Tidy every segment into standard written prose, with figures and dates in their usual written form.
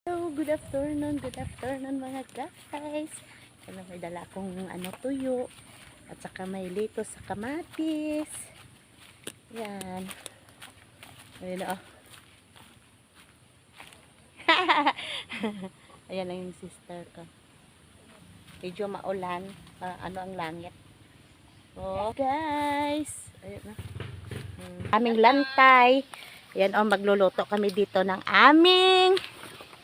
Hello, good afternoon mga guys. May dala akong tuyo at saka may lito sa kamatis. Yan. Ayun oh. Ayan lang yung sister ko. Medyo maulan. Ang langit. Oh, guys. Ayun na. Aming lantay. Ayan oh, magluluto kami dito ng aming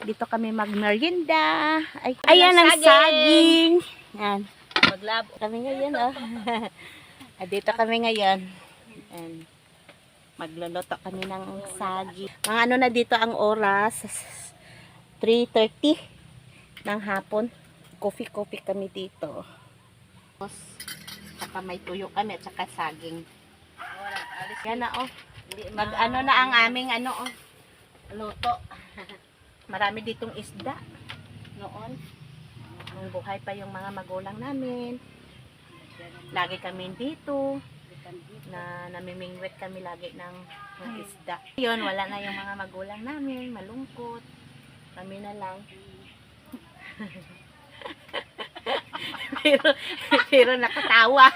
dito kami magmerienda. Ayan ang saging. Yan. Maglabo kami ngayon, oh. Dito kami ngayon. And magluluto kami ng saging. Mga na dito ang oras. 3:30 ng hapon. Coffee kami dito. Saka may tuyo kami at saka saging. Yan na, oh. Na ang aming luto. Marami ditong isda noon nung buhay pa yung mga magulang namin. Lagi kami dito na namimingwit kami lagi ng isda. Yun, wala na yung mga magulang namin, malungkot. Kami na lang. pero nakatawa.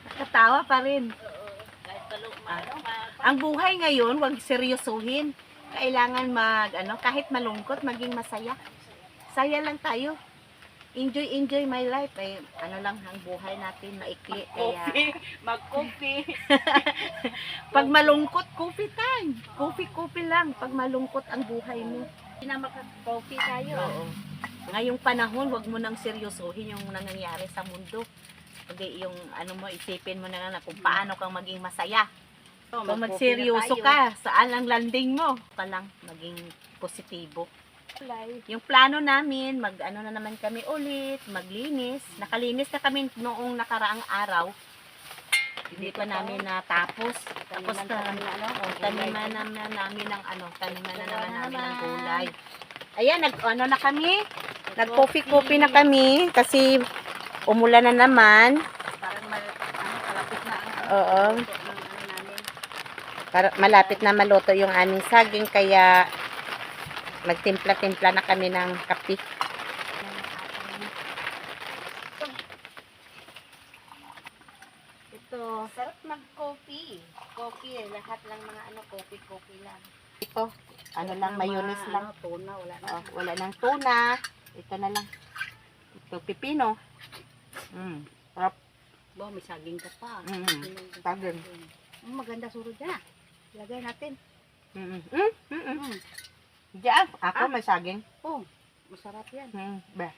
Nakatawa pa rin. Ang buhay ngayon, wag seryosohin. Kailangan kahit malungkot, maging masaya. Saya lang tayo. Enjoy my life. Ay, lang ang buhay natin, maikli. Kaya mag-coffee. pag malungkot, coffee time. Coffee lang. Pag malungkot ang buhay mo. Hindi na mag-coffee tayo. Oo. Ngayong panahon, wag mo nang seryosohin yung nangyayari sa mundo. Hindi yung isipin mo na kung paano kang maging masaya. Kung magseryoso ka, saan ang landing mo? Ka lang maging positibo. Yung plano namin, na naman kami ulit, maglinis. Nakalinis na kami noong nakaraang araw. Hindi pa namin natapos. Tapos taniman na namin ng gulay. Ayan, na kami. Nag-coffee na kami kasi umulan na naman. Parang malapit na Oo. Para malapit na maluto yung aming saging, kaya magtimpla-timpla na kami ng kape. Ito, sarap mag-coffee. Coffee, lahat lang mga coffee lang. Ito, lang, mayonnaise lang. Tuna, wala na. Wala nang tuna. Ito na lang. Ito, pipino. Sarap. May saging ka pa. Saging. Maganda surod yan. Lagay natin. Diyan, ako may saging. Oh, masarap yan. Ba.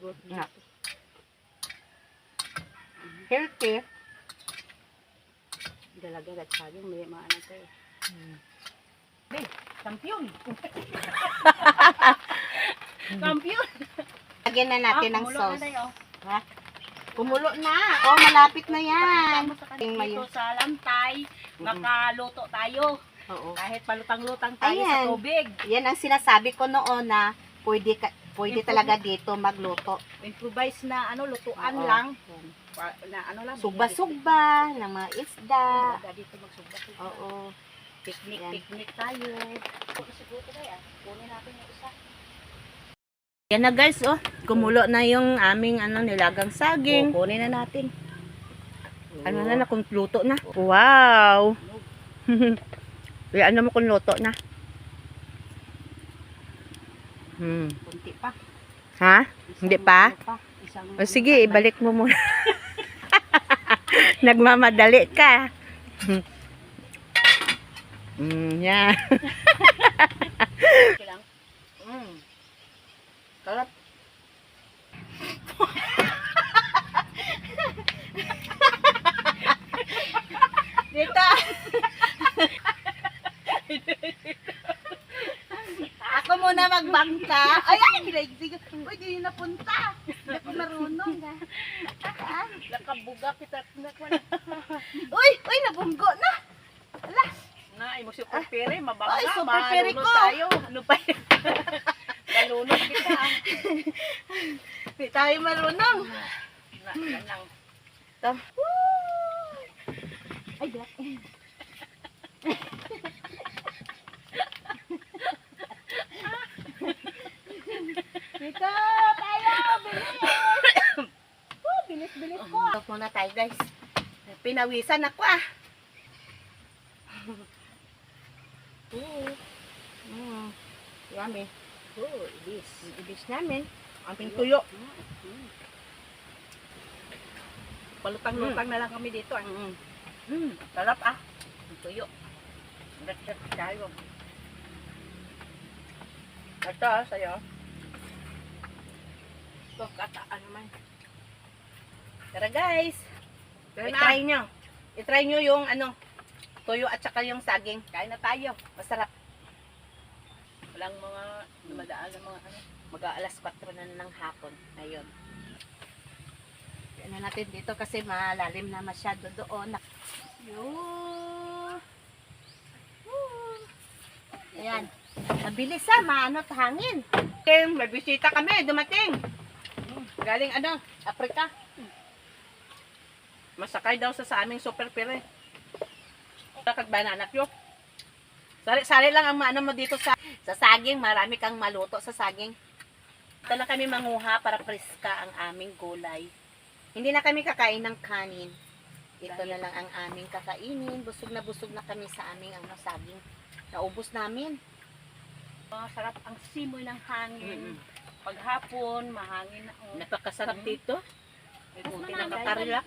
Good. Yeah. Healthy. Dalaga at saging, may mga tayo. Kampiyon. Kampiyon. Lagyan na natin ng sauce. Ha? Kumulo na. Oh, malapit na yan. Dito sa lantay, makaluto tayo. Oo. Kahit palutang-lutang tayo sa tubig. Yan ang sinasabi ko noon na pwede talaga dito magluto. Improvise na lutuan lang. Na Sugba-sugba ng mga isda. Dito magsugba-sugba. Oo. Picnic tayo. Siguro tayo. Kunin natin yung isa. Yan na guys, oh. Kumulo na yung aming nilagang saging. Kunin na natin. Na kung luto na. Wow. Mo kung luto na. Kunti pa. Ha? Hindi pa? O sige, ibalik mo muna. Nagmamadali ka. Yeah. Kalap. Dito. Ako muna magbangka. Ay, uy, di napunta. Hindi ko marunong. Nakabuga kita. Uy, nabunggo na. Ala. Ay mo super pere, mabangga. Ay, super pere ko. Tayo. Ano pa yun? Malunod kita. Hindi tayo marunong. Yan lang. Ay, muna tayo guys. Pinawisan ako ah. Yummy. Oh, ibis. Ibis namin. Ating tuyo. Palutang-lutang na lang kami dito. Sarap ah. Ang tuyo. Gatchat tayo. Ito ah, sa'yo. Ito, kataan naman. Tara guys. Tara na. I-try nyo. I-try nyo yung ano, tuyo at saka yung saging. Kain na tayo. Masarap. Walang mga dumadaan ng mga ano. Mag-aalas 4 na ng hapon. Ayun. Ano natin dito kasi malalim na masyado doon. Yun. Ayan. Mabilis ah, maano hangin. May bisita kami, dumating. Galing ano, Africa. Masakay daw sa aming super pire. Kagbananak yun. Sari-sari lang ang maano mo dito sa saging. Marami kang maluto sa saging. Ito lang kami manguha para preska ang aming gulay. Hindi na kami kakain ng kanin. Ito na lang ang aming kakainin. Busog na kami sa aming saging. Naubos namin. Sarap ang simoy ng hangin. Paghapon, mahangin na. Napakasarap dito. Buti na na makarelax.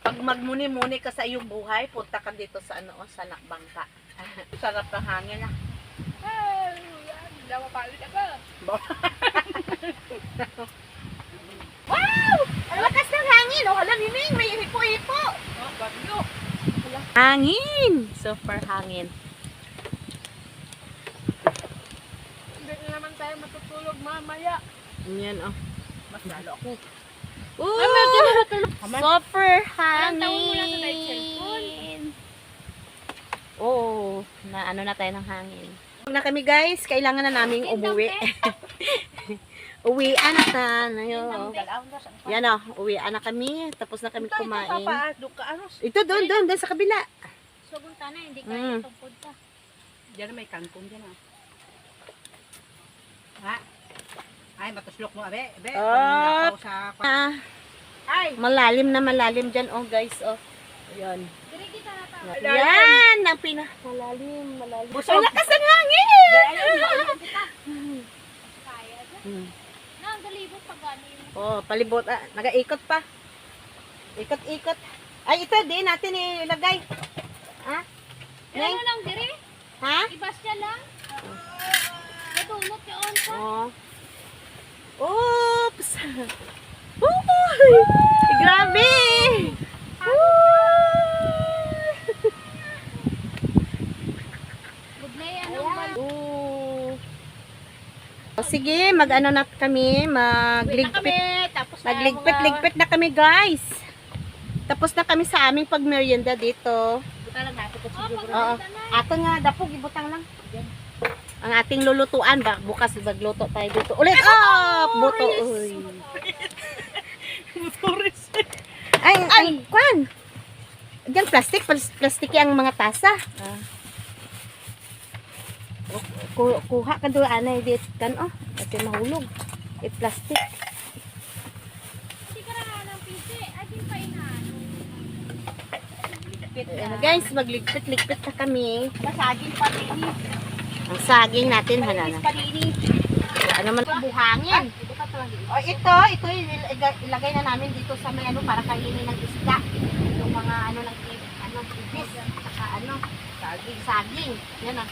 Pag magmuni-muni ka sa iyong buhay, punta ka dito sa sa Nakbangka. Sarap ng hangin ah. Dawa palit ako. Wow! Ang lakas ng hangin! Oh, hala, Miming, may hipo-hipo! Bagyo. Hangin! Super hangin. Hindi na naman tayo matutulog mamaya. Yan oh. Mas lalo ako. Super Ilang taon mo lang sa night cellphone? hangin. Oo, na ano na tayo ng hangin. Na kami guys, kailangan na naming umuwi. Uwian na tayo. Yan o, uwian na kami. Tapos na kami kumain. Ito doon sa kabila. Sobrang tanay, hindi Mm. kaya tungkod ka. Diyan may kangkong dyan ah. Ha? Ay, matuslok mo, abe. Abe, Ah. sa... Ah, Ay! malalim na guys. Oh. Ayan. Diri kita na tao. Yan, ang malalim. Busog. Ang lakas ng hangin! Kaya dyan. Hmm. Na, ang galibot pag gano'n. Oh, palibot. Ah, nag-ikot pa. Ikot. Ay, ito din natin ilagay. Ha? Neng? Ano lang, diri? Ha? Ibas niya lang. Nadulot yun pa. Oh. Oops! Uy! Grabe! Budlay, anong bal... O sige, mag-ano na kami, magligpit. Tapos Nagligpit na kami, guys. Tapos na kami sa aming pagmerienda dito. Buta lang natin ko Oo. Ato nga, dapog, ibutang lang. Ang ating lulutuan, bukas magluto tayo dito. Ulit, buto. Uy. Ay, kwan. Diyan, plastic ang mga tasa. Kuha ka doon, anay, dito kan, kasi mahulog. Plastic. Hindi ka na ng PC. Ay, di pa inaano. Ayan, guys, magligpit-ligpit na kami. Masaging pa rin. Ang saging natin, hanana. Pa rin. Ano man, buhangin. Ito ka to. O ito ilagay na namin dito sa may para kainin ng isda. Yung mga ibis, saka saging. Yan ah.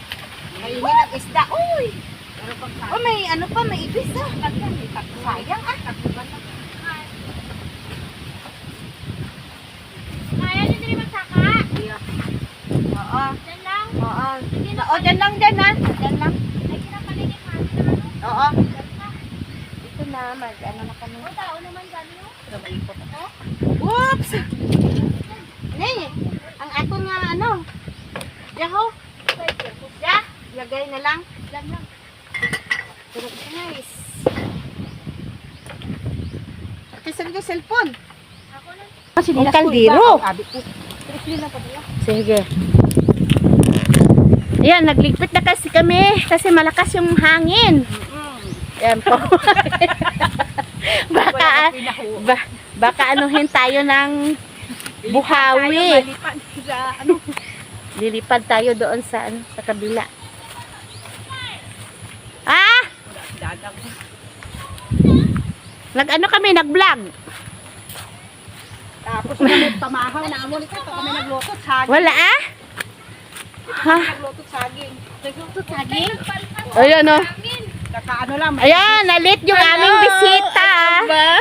Kainin ng isda. Uy! May ibis ah. Sayang ah. Kaya nyo din magsaka. Oo. Diyan lang. Oo. Dyan lang. Dyan lang. Ay, kinapaligid natin na ano. Oo. Diyan na. Ito na, na kami. O, tao naman ganyo. Malikot ako. Whoops! Nay, ang ato nga Yaho. Ya, lagay na lang. Diyan lang. Pero guys. Ate, saan yung cellphone? Ako lang. Ang kaldero. Sige. Ayan, nagligpit na kasi kami kasi malakas yung hangin. Ayan po. Baka anuhin tayo ng buhawi. Malipad sa ano. Lilipad tayo doon sa ano, sa kabila. Ah! Dadag. Nag-ano kami, nag-vlog. Tapos kami pamahaw na amon ito kami nagluto saging. Wala ah? Ha? Nagluto saging. Nagluto saging. Ayan o. Nakaano lang. Ayan, nalit yung aming bisita.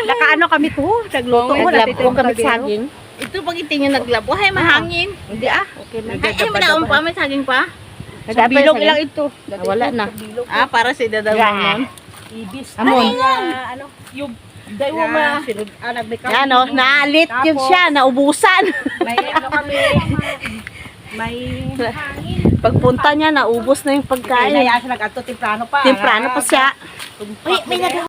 Nakaano kami to. Nagluto ko Naglabo kami saging. Ito pag itingin naglabo, ay mahangin. Hindi ah. Okay lang. Ay, manaon pa, may saging pa. Sa bilog lang ito. Wala na. Ah, para si dadawang nun. Ibis. Amon. Ano? Yung dayo ma. Nagbikaw. Yan o, naalit yun siya, naubusan. May ano kami. May hangin. Pagpunta niya, naubos na yung Kaya pagkain. siya nag-ato temprano pa. Temprano pa siya. Uy, may nag